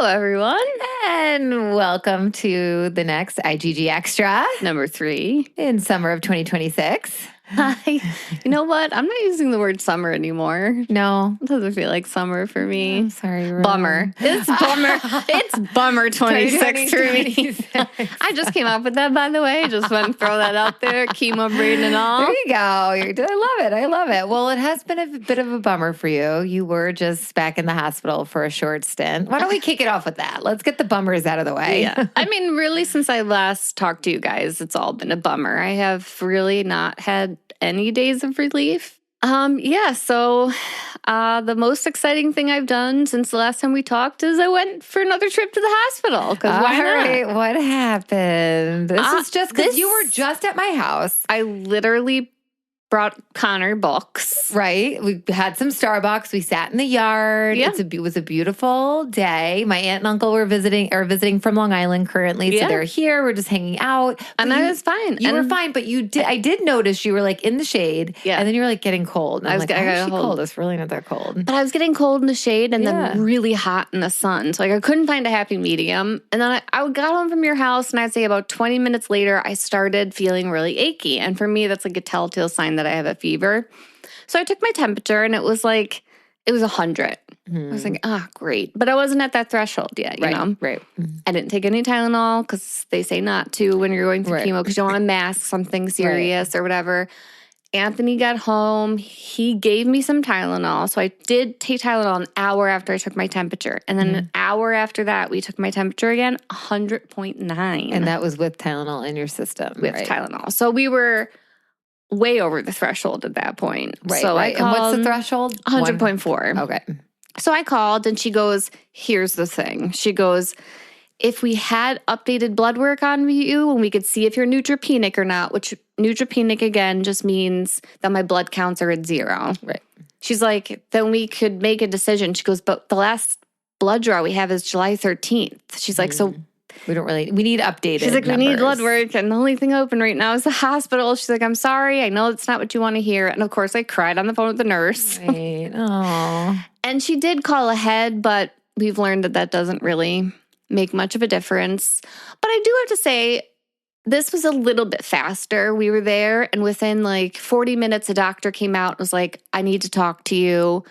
Hello, everyone. And welcome to the next IGG Extra Number 3. in summer of 2026. Hi. You know what? I'm not using the word summer anymore. No. It doesn't feel like summer for me. I'm sorry. Bummer. It's bummer. It's bummer 26 for me. I just came up with that, by the way. Just want to throw that out there. Chemo brain and all. There you go. I love it. I love it. Well, it has been a bit of a bummer for you. You were just back in the hospital for a short stint. Why don't we kick it off with that? Let's get the bummers out of the way. Yeah. I mean, really, since I last talked to you guys, it's all been a bummer. I have really not had any days of relief. So the most exciting thing I've done since the last time we talked is I went for another trip to the hospital. Because why not? Right, what happened? This is just because you were just at my house. I literally brought Connor books. Right. We had some Starbucks. We sat in the yard. Yeah. It was a beautiful day. My aunt and uncle were visiting from Long Island currently. So they're here. We're just hanging out. And I was fine. You were fine, but I did notice you were like in the shade. Yeah. And then you were like getting cold. And I was getting cold. It's really not that cold. But I was getting cold in the shade and then really hot in the sun. So I couldn't find a happy medium. And then I got home from your house and I'd say about 20 minutes later, I started feeling really achy. And for me, that's like a telltale sign that I have a fever. So I took my temperature and it was 100. I was like, great. But I wasn't at that threshold yet, you know? Right. I didn't take any Tylenol because they say not to when you're going through chemo because you don't want to mask something serious or whatever. Anthony got home. He gave me some Tylenol. So I did take Tylenol an hour after I took my temperature. And then an hour after that, we took my temperature again, 100.9. And that was with Tylenol in your system. With Tylenol. So we were way over the threshold at that point. Right. So right. And what's the threshold? 100.4. Okay. So I called and she goes, here's the thing. She goes, if we had updated blood work on you and we could see if you're neutropenic or not, which neutropenic again just means that my blood counts are at 0. Right. She's like, then we could make a decision. She goes, but the last blood draw we have is July 13th. She's like, so we need updated She's like, numbers. We need blood work, and the only thing open right now is the hospital. She's like, I'm sorry. I know it's not what you want to hear. And of course, I cried on the phone with the nurse. Right. Aww. And she did call ahead, but we've learned that doesn't really make much of a difference. But I do have to say, this was a little bit faster. We were there, and within 40 minutes, a doctor came out and was like, I need to talk to you.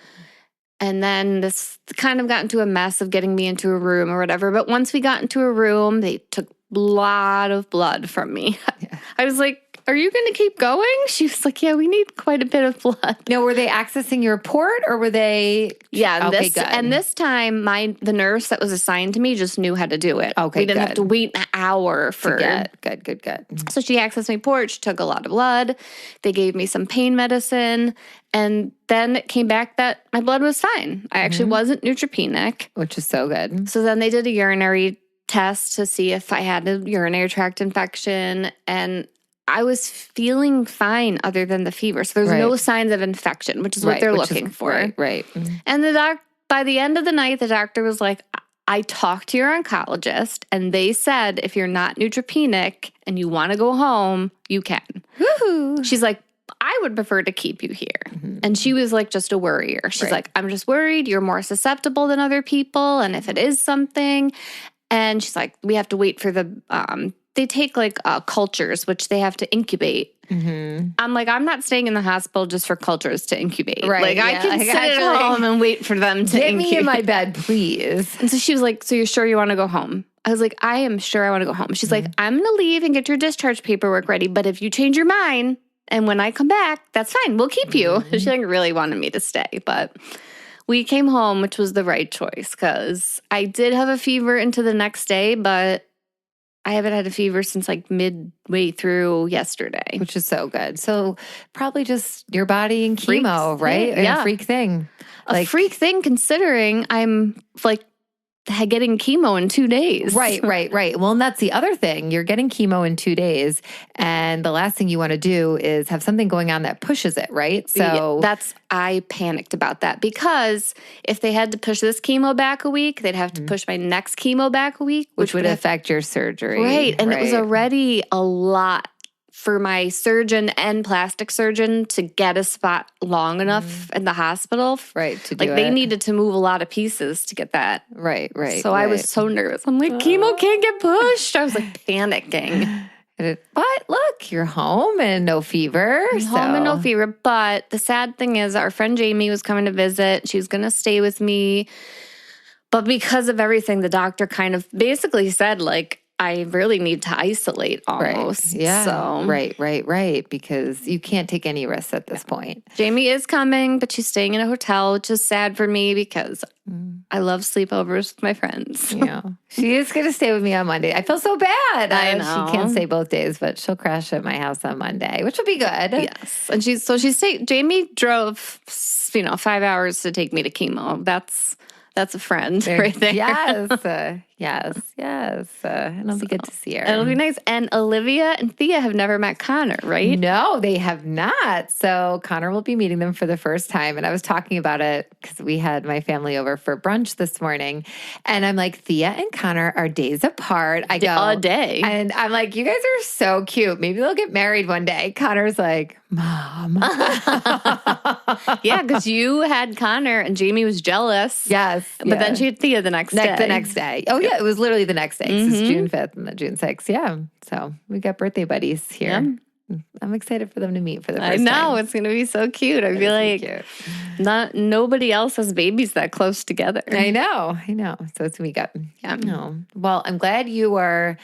And then this kind of got into a mess of getting me into a room or whatever. But once we got into a room, they took a lot of blood from me. Yeah. I was like, are you going to keep going? She was like, yeah, we need quite a bit of blood. Now, were they accessing your port or were they? Yeah. Okay, good. And this time, the nurse that was assigned to me just knew how to do it. Okay, we didn't have to wait an hour for it. Good. So she accessed my port. She took a lot of blood. They gave me some pain medicine. And then it came back that my blood was fine. I actually wasn't neutropenic. Which is so good. So then they did a urinary test to see if I had a urinary tract infection. And I was feeling fine other than the fever. So there's no signs of infection, which is what they're looking for. Right. And by the end of the night, the doctor was like, I talked to your oncologist and they said if you're not neutropenic and you want to go home, you can. Woohoo. She's like, I would prefer to keep you here. And she was like just a worrier. She's like, I'm just worried you're more susceptible than other people. And if it is something, and she's like, we have to wait for they take cultures, which they have to incubate. I'm like, I'm not staying in the hospital just for cultures to incubate. Right. I can sit at home and wait for them to incubate. Get me in my bed, please. And so she was like, so you're sure you want to go home? I was like, I am sure I want to go home. She's like, I'm going to leave and get your discharge paperwork ready. But if you change your mind and when I come back, that's fine. We'll keep you. She really wanted me to stay. But we came home, which was the right choice because I did have a fever into the next day, but I haven't had a fever since midway through yesterday. Which is so good. So probably just your body and chemo, right? Yeah. A freak thing. A freak thing considering I'm getting chemo in 2 days. Right. Well, and that's the other thing. You're getting chemo in 2 days. And the last thing you want to do is have something going on that pushes it, right? So I panicked about that because if they had to push this chemo back a week, they'd have to push my next chemo back a week. Which would affect your surgery. Right. And it was already a lot for my surgeon and plastic surgeon to get a spot long enough in the hospital. Right, to do Like they it. needed to move a lot of pieces to get that. Right. So I was so nervous. I'm like, chemo can't get pushed. I was like panicking. But look, you're home and no fever. Home and no fever. But the sad thing is our friend Jamie was coming to visit. She was going to stay with me. But because of everything, the doctor kind of basically said, like, I really need to isolate almost. Right. Yeah. So. Right. Because you can't take any risks at this point. Jamie is coming, but she's staying in a hotel, which is sad for me because I love sleepovers with my friends. Yeah. She is going to stay with me on Monday. I feel so bad. I know. She can't stay both days, but she'll crash at my house on Monday, which will be good. Yes. And Jamie drove, 5 hours to take me to chemo. That's a friend right there. Yes. It'll be good to see her. It'll be nice. And Olivia and Thea have never met Connor, right? No, they have not. So Connor will be meeting them for the first time. And I was talking about it because we had my family over for brunch this morning. And I'm like, Thea and Connor are days apart. I go, a day. And I'm like, you guys are so cute. Maybe they'll get married one day. Connor's like, Mom. Yeah, because you had Connor and Jamie was jealous. Yes. But then she had Thea the next day. The next day. Oh, yeah. It was literally the next day. 'Cause it's June 5th and June 6th. Yeah. So we got birthday buddies here. Yeah. I'm excited for them to meet for the first time. I know. time. It's going to be so cute. I feel like nobody else has babies that close together. I know. So it's going to be good. Yeah. No. Well, I'm glad you are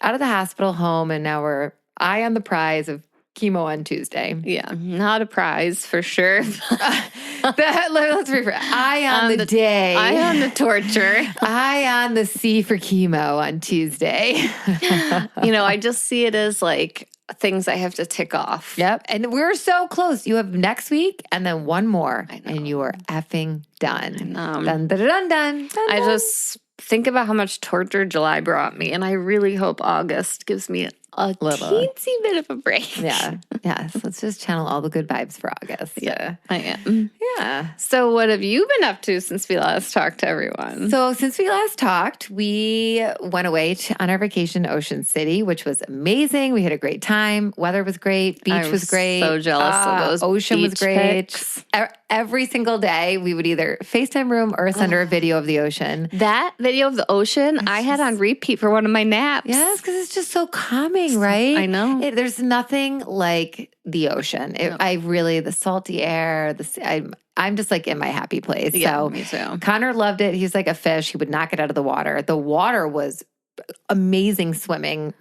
out of the hospital, home, and now we're eye on the prize of chemo on Tuesday. Yeah, not a prize for sure. Let's rephrase. Eye on the day. Eye on the torture. Eye on the C for chemo on Tuesday. I just see it as like things I have to tick off. Yep. And we're so close. You have next week and then one more. And you are effing done. Dun, dun, dun, dun, dun, I just think about how much torture July brought me. And I really hope August gives me a teensy bit of a break. Yeah. Yes. Let's just channel all the good vibes for August. Yeah, I am. Yeah. So what have you been up to since we last talked to everyone? So since we last talked, we went away on our vacation to Ocean City, which was amazing. We had a great time. Weather was great. Beach was great. So jealous of those ocean was great. Pics. Every single day, we would either FaceTime room or send her a video of the ocean. That video of the ocean, I had on repeat for one of my naps. Yes, because it's just so calming, right? I know. There's nothing like the ocean. The salty air, I'm just like in my happy place. Yeah, so me too. Connor loved it. He's like a fish. He would not get out of the water. The water was amazing swimming.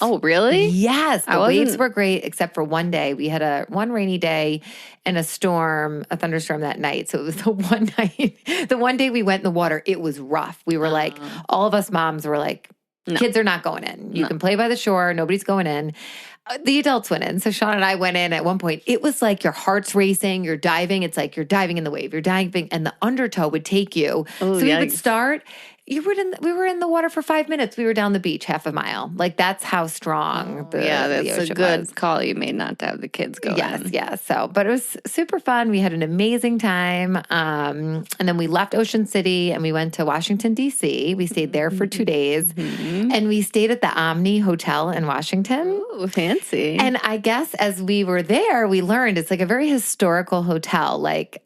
Oh, really? Yes. The waves were great, except for one day. We had one rainy day and a thunderstorm that night. So it was the one night, the one day we went in the water, it was rough. We were like, all of us moms were like, kids are not going in. You can play by the shore. Nobody's going in. The adults went in. So Sean and I went in at one point. It was like your heart's racing. You're diving. It's like you're diving in the wave. You're diving and the undertow would take you. Oh, so we would start. We were in the water for 5 minutes. We were down the beach half a mile. Like that's how strong the ocean a good was. call you made not to have the kids go in. Yes. So, but it was super fun. We had an amazing time. And then we left Ocean City and we went to Washington, D.C. We stayed there for 2 days. Mm-hmm. And we stayed at the Omni Hotel in Washington. Ooh, fancy. And I guess as we were there, we learned it's like a very historical hotel. Like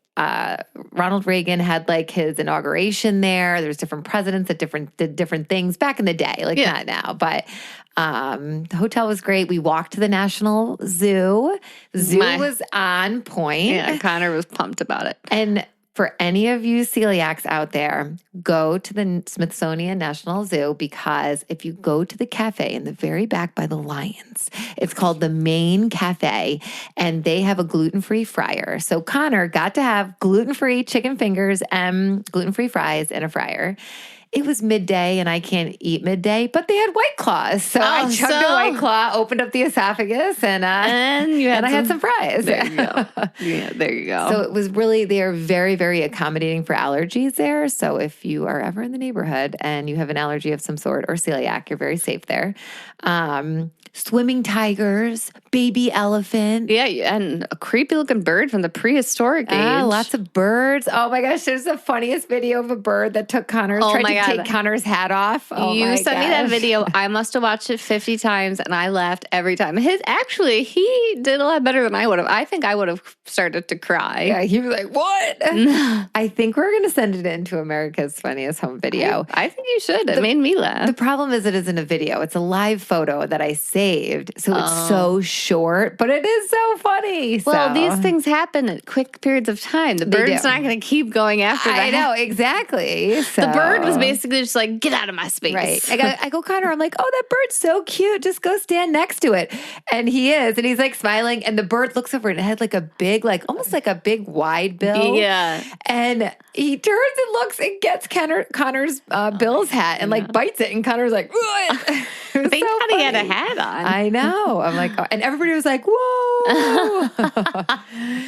Ronald Reagan had like his inauguration there. There's different presidents that did different things back in the day, not now. But the hotel was great. We walked to the National Zoo. Zoo was on point. Yeah, Connor was pumped about it. And for any of you celiacs out there, go to the Smithsonian National Zoo because if you go to the cafe in the very back by the lions, it's called the Main Cafe, and they have a gluten-free fryer. So Connor got to have gluten-free chicken fingers and gluten-free fries in a fryer. It was midday, and I can't eat midday, but they had White Claws. So I chugged a White Claw, opened up the esophagus, and I had some fries. There you go. Yeah, there you go. So it was really, they are very, very accommodating for allergies there. So if you are ever in the neighborhood and you have an allergy of some sort or celiac, you're very safe there. swimming tigers, baby elephant. Yeah, and a creepy looking bird from the prehistoric age. Lots of birds. Oh my gosh, there's the funniest video of a bird that took Connor's, tried to take Connor's hat off. Oh you my sent me that video. I must have watched it 50 times and I laughed every time. He did a lot better than I would have. I think I would have started to cry. Yeah, he was like, what? I think we're going to send it into America's Funniest Home Video. I think you should. It made me laugh. The problem is it isn't a video. It's a live photo that I saved. So it's so short, but it is so funny. Well, these things happen at quick periods of time. The bird's not going to keep going after that. I know, exactly. So, the bird was basically just like, get out of my space. Right. I go, Connor, I'm like, oh, that bird's so cute. Just go stand next to it. And he is. And he's like smiling. And the bird looks over and it had like a big, like almost like a big wide bill. Yeah. And he turns and looks and gets Connor's Bill's hat and like bites it. And Connor's like, thank God he had a hat on. I know. I'm like, oh. And everybody was like, whoa.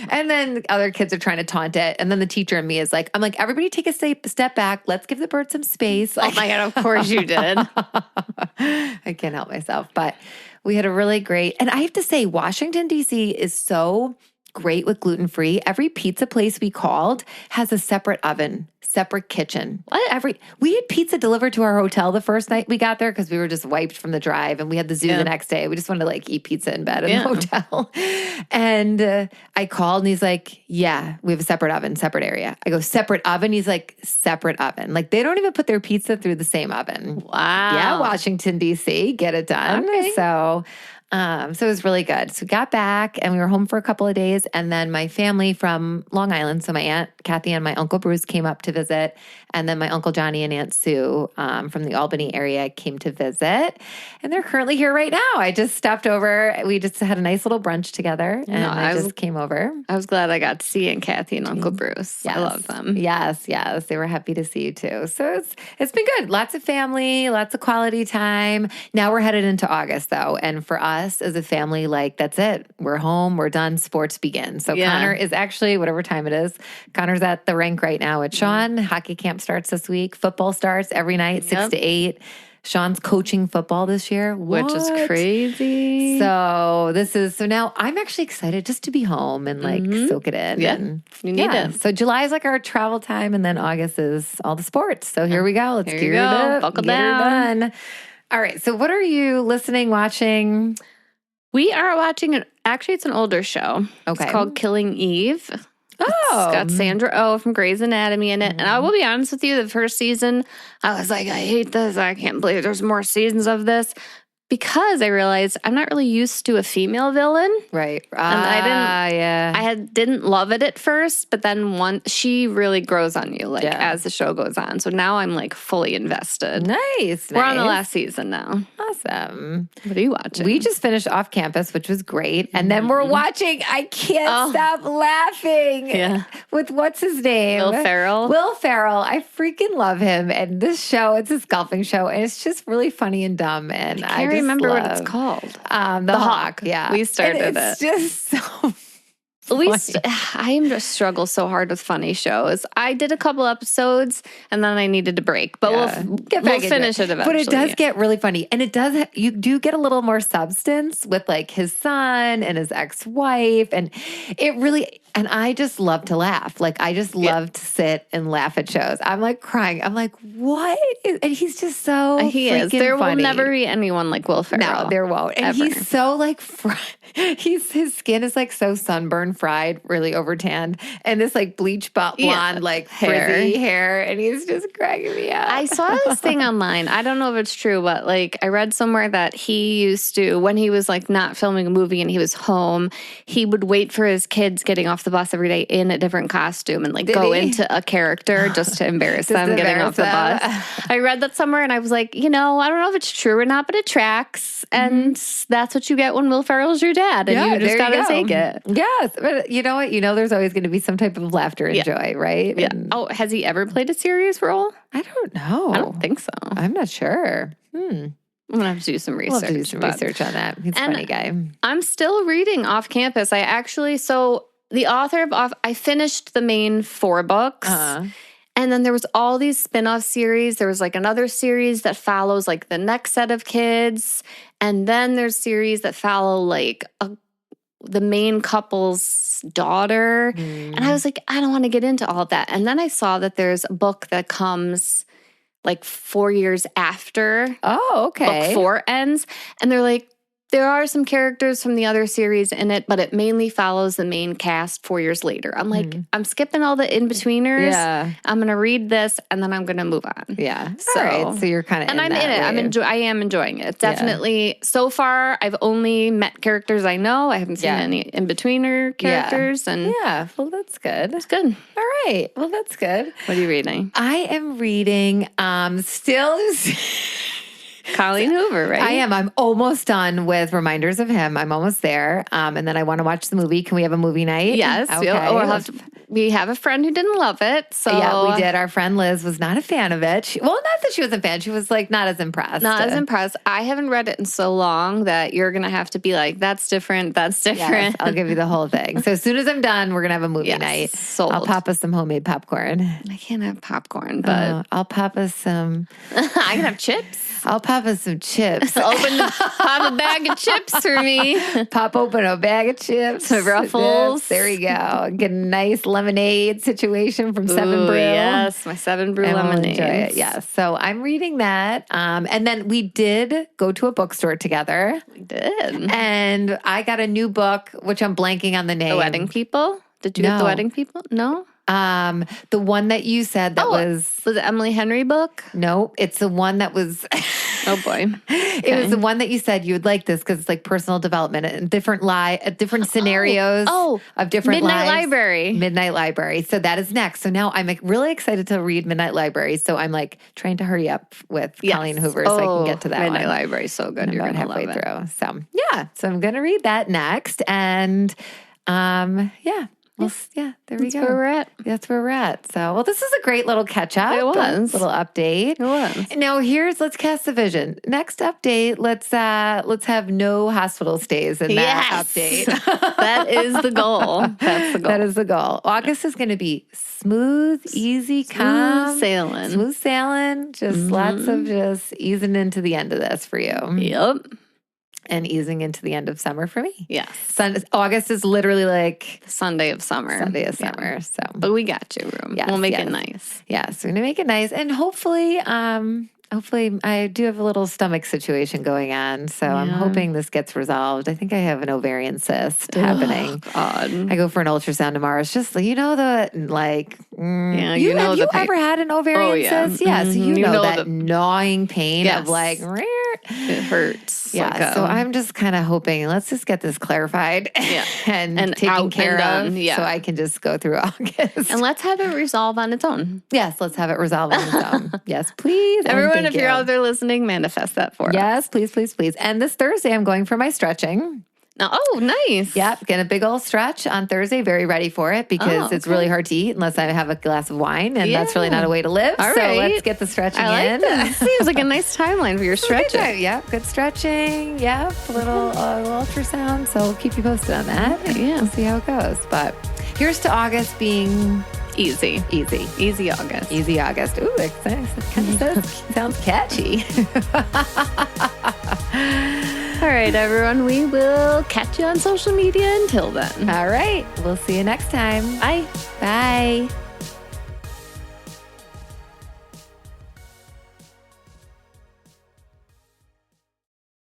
And then other kids are trying to taunt it. And then the teacher and me is like, I'm like, everybody take a step back. Let's give the bird some space. Oh my God, of course you did. I can't help myself. But we had a really great, and I have to say, Washington, D.C. is so great with gluten-free. Every pizza place we called has a separate oven, separate kitchen. We had pizza delivered to our hotel the first night we got there because we were just wiped from the drive and we had the zoo the next day. We just wanted to like eat pizza in bed in the hotel. And I called and he's like, yeah, we have a separate oven, separate area. I go, separate oven? He's like, separate oven. Like they don't even put their pizza through the same oven. Wow. Yeah, Washington, D.C., get it done. Okay. So it was really good. So we got back and we were home for a couple of days. And then my family from Long Island, so my Aunt Kathy and my Uncle Bruce came up to visit. And then my Uncle Johnny and Aunt Sue from the Albany area came to visit. And they're currently here right now. I just stopped over. We just had a nice little brunch together. And I just came over. I was glad I got to see Aunt Kathy and Uncle Bruce. Yes. I love them. Yes. They were happy to see you too. So it's been good. Lots of family, lots of quality time. Now we're headed into August though. And for us as a family, like that's it. We're home. We're done. Sports begin. So Connor is actually, whatever time it is, Connor's at the rink right now at Sean. Hockey camp starts this week. Football starts every night, 6 to 8. Sean's coaching football this year, which is crazy. So now I'm actually excited just to be home and like soak it in. Yeah, and, you need it. So July is like our travel time, and then August is all the sports. So here we go. Let's gear it up. Buckle down. Done. All right. So what are you listening, watching? We are watching actually, it's an older show. Okay. It's called Killing Eve. Oh. It's got Sandra Oh from Grey's Anatomy in it. And I will be honest with you, the first season, I was like, I hate this. I can't believe there's more seasons of this. Because I realized I'm not really used to a female villain. Right. And I didn't love it at first, but then she really grows on you as the show goes on. So now I'm like fully invested. Nice. We're on the last season now. Awesome. What are you watching? We just finished Off Campus, which was great. And then we're watching I Can't Stop Laughing with what's his name? Will Ferrell. Will Ferrell. I freaking love him. And this show, it's a golfing show, and it's just really funny and dumb. And I remember what it's called. The Hawk. Yeah. We started it. It's just so I just struggle so hard with funny shows. I did a couple episodes and then I needed to break, but we'll finish it eventually. But it does get really funny. And it does, you do get a little more substance with like his son and his ex-wife. And it really, and I just love to laugh. Like I just love to sit and laugh at shows. I'm like crying. I'm like, what? And he's just so he is. There will never be anyone like Will Ferrell. No, there won't. And he's so like his skin is like so sunburned, fried, really overtanned, and this like bleach blonde like frizzy hair, and he's just cracking me up. I saw this thing online. I don't know if it's true, but like I read somewhere that he used to, when he was like not filming a movie and he was home, he would wait for his kids getting off the bus every day in a different costume and like go into a character just to embarrass them getting off the bus. I read that somewhere and I was like, I don't know if it's true or not, but it tracks. And that's what you get when Will Ferrell's your dad. And you just got to take it. Yes. But you know what? There's always going to be some type of laughter and joy, right? Yeah. And has he ever played a serious role? I don't know. I don't think so. I'm not sure. I'm going to have to do some research. We'll have to do some research on that. He's a funny guy. I'm still reading Off Campus. The author of I finished the main 4 books. And then there was all these spin-off series. There was like another series that follows like the next set of kids. And then there's series that follow like the main couple's daughter. And I was like, I don't want to get into all that. And then I saw that there's a book that comes like 4 years after book 4 ends. And they're like, there are some characters from the other series in it, but it mainly follows the main cast 4 years later. I'm like, I'm skipping all the in-betweeners. Yeah. I'm going to read this and then I'm going to move on. Yeah. So, all right. So you're kind of and I'm in it. I am enjoying it. Definitely. So far, I've only met characters I know. I haven't seen any in-betweener characters. And yeah. Well, that's good. It's good. All right. Well, that's good. What are you reading? I am reading still... Colleen Hoover, right? I am. I'm almost done with Reminders of Him. I'm almost there. And then I want to watch the movie. Can we have a movie night? Yes. Okay. We have a friend who didn't love it. So yeah, we did. Our friend Liz was not a fan of it. Not that she wasn't a fan. She was like not as impressed. Not as impressed. I haven't read it in so long that you're going to have to be like, that's different. That's different. Yes, I'll give you the whole thing. So as soon as I'm done, we're going to have a movie night. Sold. I'll pop us some homemade popcorn. I can't have popcorn, but I'll pop us some. I can have chips. I'll pop us some chips. Pop a bag of chips for me. Pop open a bag of chips. Some Ruffles. Yes, there we go. Get a nice lemonade situation from Seven Brew. Yes, my Seven Brew lemonade. We'll enjoy it. Yes. So I'm reading that. And then we did go to a bookstore together. We did. And I got a new book, which I'm blanking on the name. The Wedding People? Did you get The Wedding People? No? The one that you said that was it Emily Henry book? No, it's the one that was oh boy. It was the one that you said you would like this because it's like personal development and different scenarios of different Midnight lives. Library. Midnight Library. So that is next. So now I'm like really excited to read Midnight Library. So I'm like trying to hurry up with Colleen Hoover so I can get to that Midnight one. Library is so good. And You're about going to halfway love it. through. So yeah. So I'm going to read that next. And yeah. Well, yeah, there we go. That's where we're at. That's where we're at. So, well, this is a great little catch up. It was. Little update. It was. Now, let's cast the vision. Next update, let's have no hospital stays in that update. That is the goal. That's the goal. That is the goal. August is going to be smooth, easy, calm. Smooth sailing. Just lots of just easing into the end of this for you. Yep. And easing into the end of summer for me. Yes. August is literally like the Sunday of summer. Yeah. So, but we got you, room. Yes, we'll make it nice. Yes, we're gonna make it nice, and hopefully, I do have a little stomach situation going on, so I'm hoping this gets resolved. I think I have an ovarian cyst happening. God. I go for an ultrasound tomorrow. It's just have you ever had an ovarian cyst? Yeah, so you know that gnawing pain of like. It hurts. Yeah, so I'm just kind of hoping, let's just get this clarified and taken care of so I can just go through August. And let's have it resolve on its own. Yes, let's have it resolve on its own. Yes, please. Everyone, if you're out there listening, manifest that for us. Yes, please, please, please. And this Thursday, I'm going for my stretching. Oh, nice. Yep, get a big old stretch on Thursday. Very ready for it because it's really hard to eat unless I have a glass of wine, and that's really not a way to live. All so right. let's get the stretching in. This seems like a nice timeline for your stretching. Yep, good stretching. Yep, a little ultrasound. So we'll keep you posted on that. Yeah, we'll see how it goes. But here's to August being easy August. Easy August. Ooh, it kind of sounds catchy. All right, everyone. We will catch you on social media until then. All right. We'll see you next time. Bye. Bye.